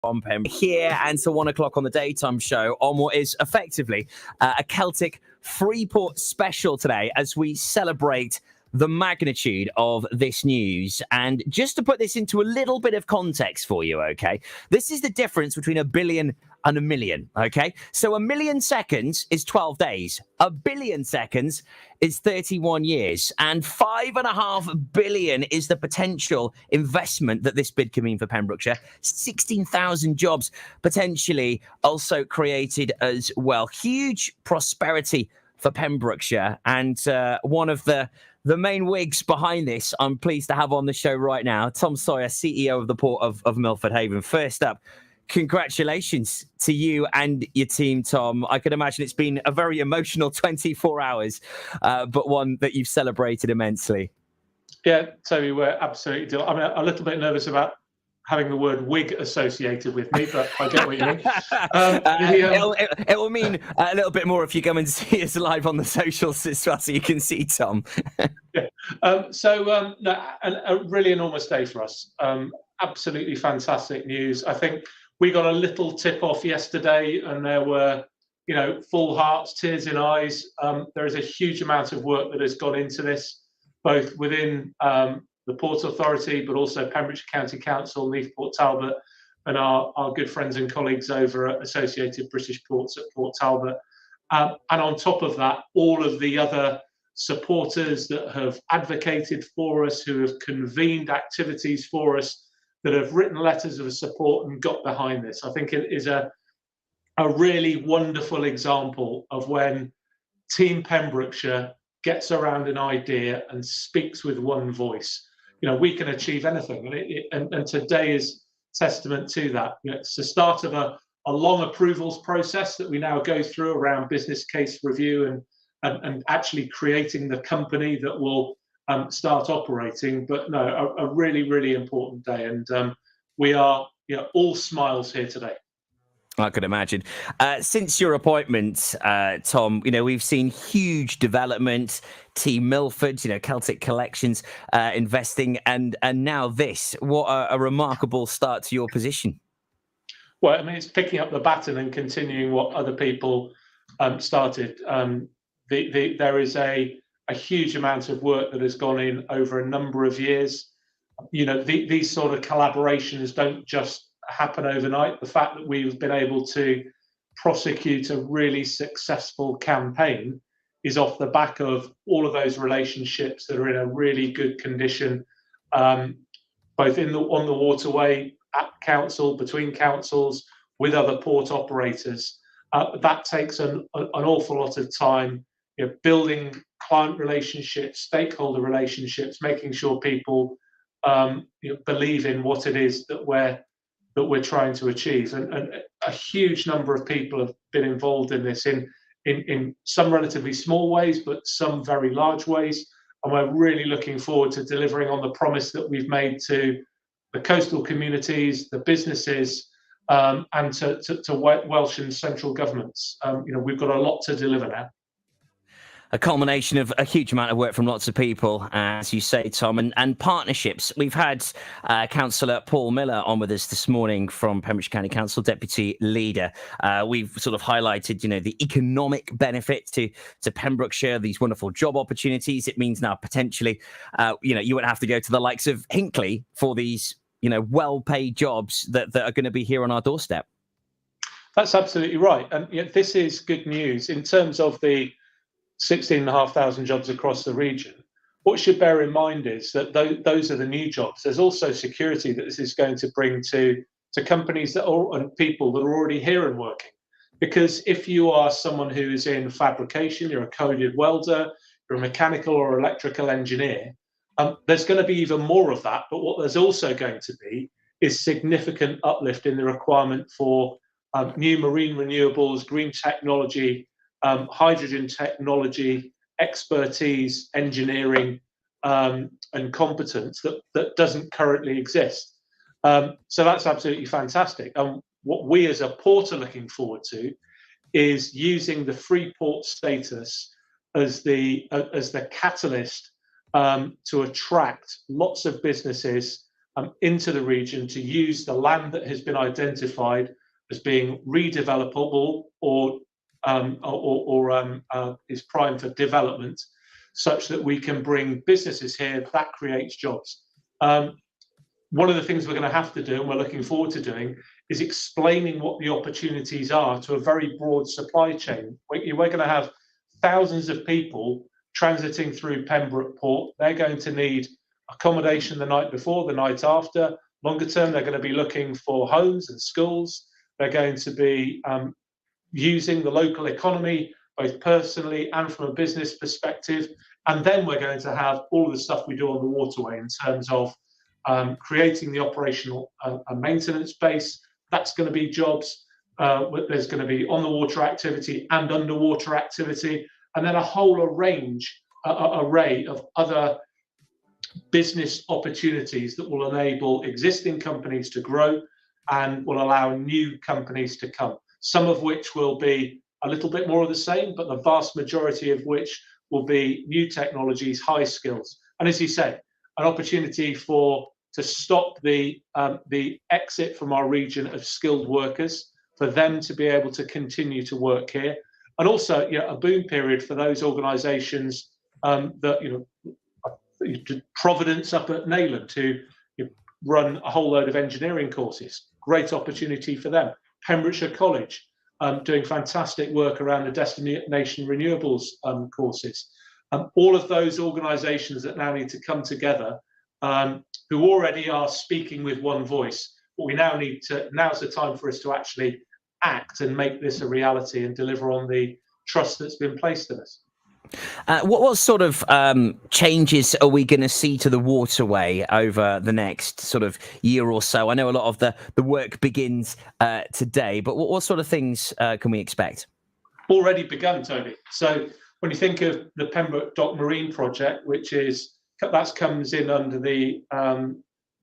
on Pembrokeshire here, and to 1 o'clock on the daytime show on what is effectively a Celtic Freeport special today as we celebrate the magnitude of this news. And just to put this into a little bit of context for you, okay, this is the difference between a billion and a million, okay? So a million seconds is 12 days. A billion seconds is 31 years. And 5.5 billion is the potential investment that this bid can mean for Pembrokeshire. 16,000 jobs potentially also created as well. Huge prosperity for Pembrokeshire. And one of the main wigs behind this, I'm pleased to have on the show right now, Tom Sawyer, CEO of the Port of Milford Haven. First up, congratulations to you and your team, Tom. I can imagine it's been a very emotional 24 hours, but one that you've celebrated immensely. Yeah, Toby, we're absolutely delighted. I mean, a little bit nervous about having the word wig associated with me, but I get what you mean. It will mean a little bit more if you come and see us live on the socials as well, so you can see Tom. Yeah. A really enormous day for us. Absolutely fantastic news. I think we got a little tip off yesterday, and there were, full hearts, tears in eyes. There is a huge amount of work that has gone into this, both within the Port Authority, but also Pembrokeshire County Council, Neath Port Talbot, and our good friends and colleagues over at Associated British Ports at Port Talbot. And on top of that, all of the other supporters that have advocated for us, who have convened activities for us, that have written letters of support and got behind this. I think it is a really wonderful example of when Team Pembrokeshire gets around an idea and speaks with one voice. We can achieve anything, and today is testament to that. It's the start of a long approvals process that we now go through around business case review and actually creating the company that will start operating. But no, a really, really important day, and we are all smiles here today. I could imagine. Since your appointment, Tom, we've seen huge development. Team Milford, Celtic Collections investing, and now this. What a remarkable start to your position. Well, I mean, it's picking up the baton and continuing what other people started. There is a huge amount of work that has gone in over a number of years. These sort of collaborations don't just happen overnight. The fact that we've been able to prosecute a really successful campaign is off the back of all of those relationships that are in a really good condition, both on the waterway, at council, between councils, with other port operators. That takes an awful lot of time, building client relationships, stakeholder relationships, making sure people believe in what it is that we're trying to achieve. And a huge number of people have been involved in this in some relatively small ways, but some very large ways. And we're really looking forward to delivering on the promise that we've made to the coastal communities, the businesses, and to Welsh and central governments. We've got a lot to deliver now. A culmination of a huge amount of work from lots of people, as you say, Tom, and partnerships. We've had Councillor Paul Miller on with us this morning from Pembrokeshire County Council, Deputy Leader. We've sort of highlighted, the economic benefit to Pembrokeshire, these wonderful job opportunities. It means now potentially, you won't have to go to the likes of Hinckley for these, well-paid jobs that are going to be here on our doorstep. That's absolutely right. And this is good news in terms of the 16,500 jobs across the region. What you should bear in mind is that those are the new jobs. There's also security that this is going to bring to companies and people that are already here and working. Because if you are someone who is in fabrication, you're a coded welder, you're a mechanical or electrical engineer, there's going to be even more of that. But what there's also going to be is significant uplift in the requirement for new marine renewables, green technology, hydrogen technology, expertise, engineering, and competence that doesn't currently exist. So that's absolutely fantastic. And what we as a port are looking forward to is using the Freeport status as the catalyst to attract lots of businesses into the region to use the land that has been identified as being redevelopable or is primed for development, such that we can bring businesses here. That creates jobs. One of the things we're going to have to do, and we're looking forward to doing, is explaining what the opportunities are to a very broad supply chain. We're going to have thousands of people transiting through Pembroke Port. They're going to need accommodation the night before, the night after. Longer term, they're going to be looking for homes and schools. They're going to be using the local economy, both personally and from a business perspective. And then we're going to have all of the stuff we do on the waterway in terms of creating the operational and maintenance base. That's going to be jobs. There's going to be on the water activity and underwater activity, and then a whole array of other business opportunities that will enable existing companies to grow and will allow new companies to come, some of which will be a little bit more of the same, but the vast majority of which will be new technologies, high skills. And as you say, an opportunity to stop the exit from our region of skilled workers, for them to be able to continue to work here, and also a boom period for those organisations that Providence up at Neyland, who run a whole load of engineering courses. Great opportunity for them. Pembrokeshire College doing fantastic work around the destination renewables courses. All of those organisations that now need to come together, who already are speaking with one voice, but we now need to, now's the time for us to actually act and make this a reality and deliver on the trust that's been placed in us. What sort of changes are we going to see to the waterway over the next sort of year or so? I know a lot of the work begins today, but what sort of things can we expect? Already begun, Toby. So when you think of the Pembroke Dock Marine project, that comes in under the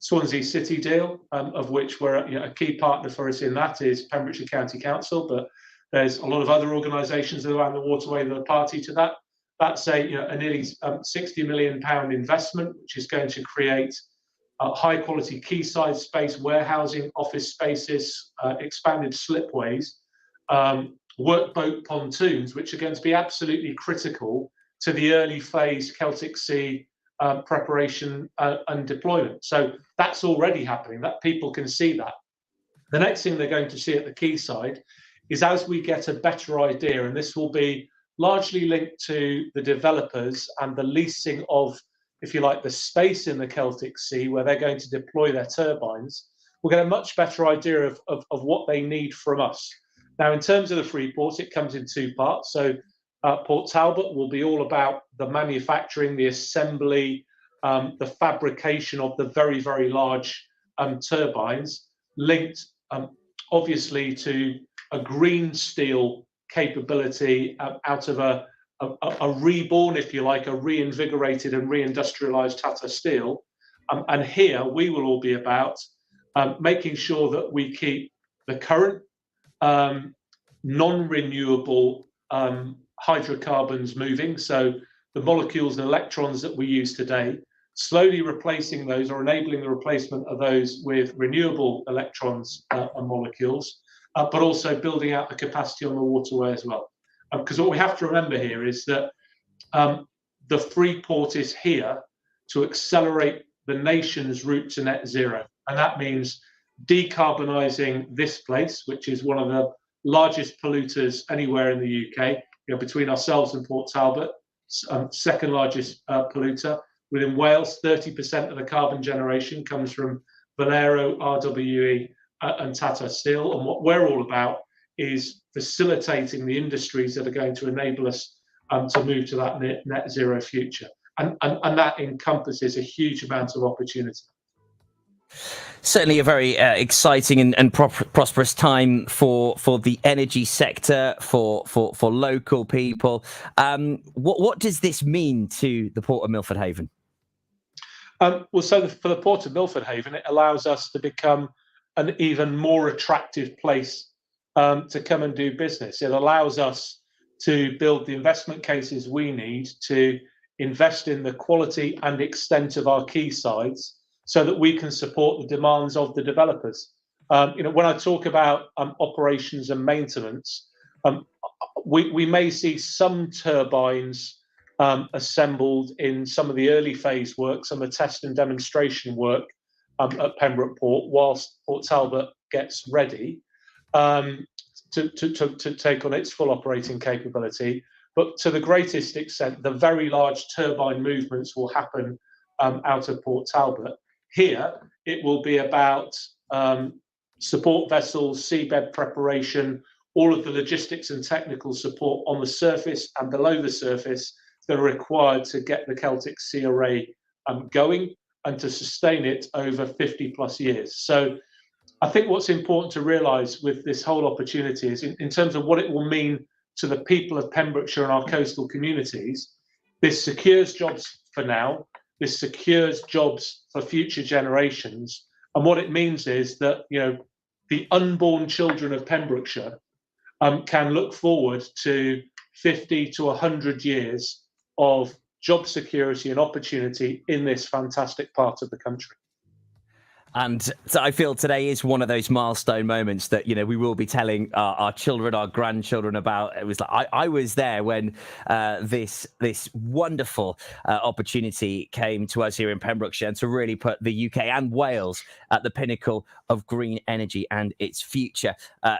Swansea City deal, of which we're a key partner for us in that is Pembrokeshire County Council, but there's a lot of other organisations around the waterway that are party to that. That's a nearly £60 million investment, which is going to create high quality quayside space, warehousing, office spaces, expanded slipways, workboat pontoons, which are going to be absolutely critical to the early phase Celtic Sea preparation and deployment. So that's already happening, that people can see that. The next thing they're going to see at the quayside is, as we get a better idea, and this will be largely linked to the developers and the leasing of, if you like, the space in the Celtic Sea where they're going to deploy their turbines, we'll get a much better idea of what they need from us. Now, in terms of the Freeports, it comes in two parts. So Port Talbot will be all about the manufacturing, the assembly, the fabrication of the very, very large turbines, linked obviously to a green steel capability out of a reborn, if you like, a reinvigorated and reindustrialized Tata Steel. And here we will all be about making sure that we keep the current non-renewable hydrocarbons moving. So the molecules and electrons that we use today, slowly replacing those or enabling the replacement of those with renewable electrons and molecules. But also building out the capacity on the waterway as well. Because what we have to remember here is that the Freeport is here to accelerate the nation's route to net zero. And that means decarbonising this place, which is one of the largest polluters anywhere in the UK, between ourselves and Port Talbot, second largest polluter. Within Wales, 30% of the carbon generation comes from Valero, RWE, and Tata Steel. And what we're all about is facilitating the industries that are going to enable us to move to that net zero future. And that encompasses a huge amount of opportunity. Certainly a very exciting and prosperous time for the energy sector, for local people. What does this mean to the Port of Milford Haven? For the Port of Milford Haven, it allows us to become an even more attractive place to come and do business. It allows us to build the investment cases we need to invest in the quality and extent of our quaysides, so that we can support the demands of the developers. When I talk about operations and maintenance, we may see some turbines assembled in some of the early phase work, some of the test and demonstration work at Pembroke Port, whilst Port Talbot gets ready to take on its full operating capability. But to the greatest extent, the very large turbine movements will happen out of Port Talbot. Here, it will be about support vessels, seabed preparation, all of the logistics and technical support on the surface and below the surface that are required to get the Celtic Sea Array going and to sustain it over 50 plus years. So I think what's important to realise with this whole opportunity is in terms of what it will mean to the people of Pembrokeshire and our coastal communities, this secures jobs for now, this secures jobs for future generations. And what it means is that, the unborn children of Pembrokeshire can look forward to 50 to 100 years of job security and opportunity in this fantastic part of the country. And so I feel today is one of those milestone moments that, we will be telling our children, our grandchildren about. It was like I was there when this wonderful opportunity came to us here in Pembrokeshire, and to really put the UK and Wales at the pinnacle of green energy and its future.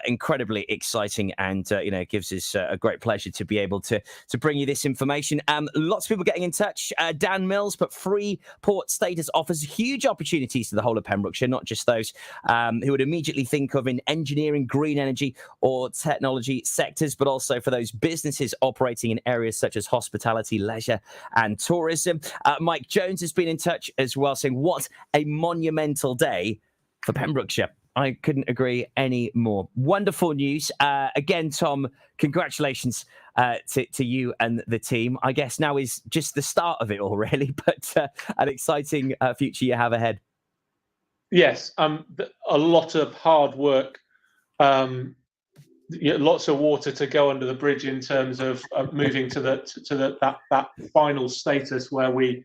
Incredibly exciting, and it gives us a great pleasure to be able to bring you this information. Lots of people getting in touch. Dan Mills put Freeport status offers huge opportunities to the whole of Pembrokeshire, not just those who would immediately think of in engineering, green energy or technology sectors, but also for those businesses operating in areas such as hospitality, leisure and tourism. Mike Jones has been in touch as well, saying what a monumental day for Pembrokeshire. I couldn't agree any more. Wonderful news. Again, Tom, congratulations to you and the team. I guess now is just the start of it all, really, but an exciting future you have ahead. Yes, a lot of hard work, lots of water to go under the bridge in terms of moving to that final status where we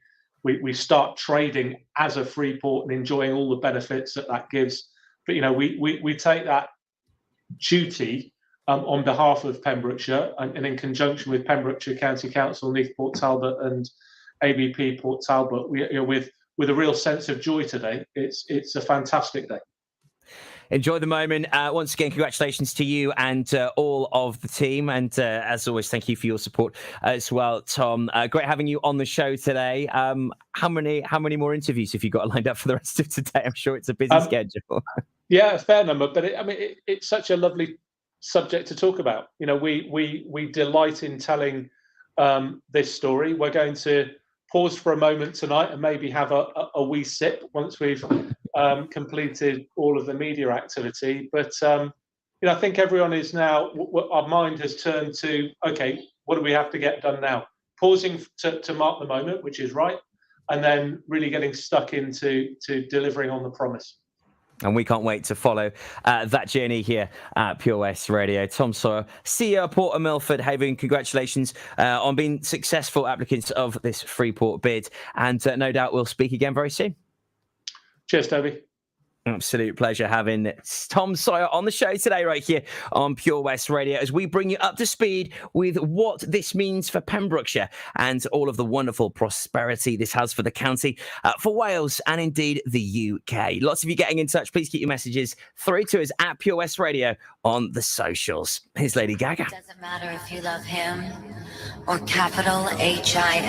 start trading as a free port and enjoying all the benefits that gives. But we take that duty on behalf of Pembrokeshire and in conjunction with Pembrokeshire County Council, Neath Port Talbot and ABP Port Talbot, with a real sense of joy today. It's a fantastic day. Enjoy the moment. Once again, congratulations to you and all of the team. And as always, thank you for your support as well, Tom. Great having you on the show today. How many more interviews have you got lined up for the rest of today? I'm sure it's a busy schedule. Yeah, a fair number, but it's such a lovely subject to talk about. We delight in telling this story. We're going to pause for a moment tonight and maybe have a wee sip once we've completed all of the media activity. But I think everyone is now, our mind has turned to, okay, what do we have to get done now? Pausing to mark the moment, which is right, and then really getting stuck into delivering on the promise. And we can't wait to follow that journey here at Pure West Radio. Tom Sawyer, CEO of Port of Milford Haven, congratulations on being successful applicants of this Freeport bid. And no doubt we'll speak again very soon. Cheers, Toby. Absolute pleasure having Tom Sawyer on the show today, right here on Pure West Radio, as we bring you up to speed with what this means for Pembrokeshire and all of the wonderful prosperity this has for the county, for Wales, and indeed the UK. Lots of you getting in touch. Please keep your messages through to us at Pure West Radio on the socials. Here's Lady Gaga. Doesn't matter if you love him or capital H-I-M.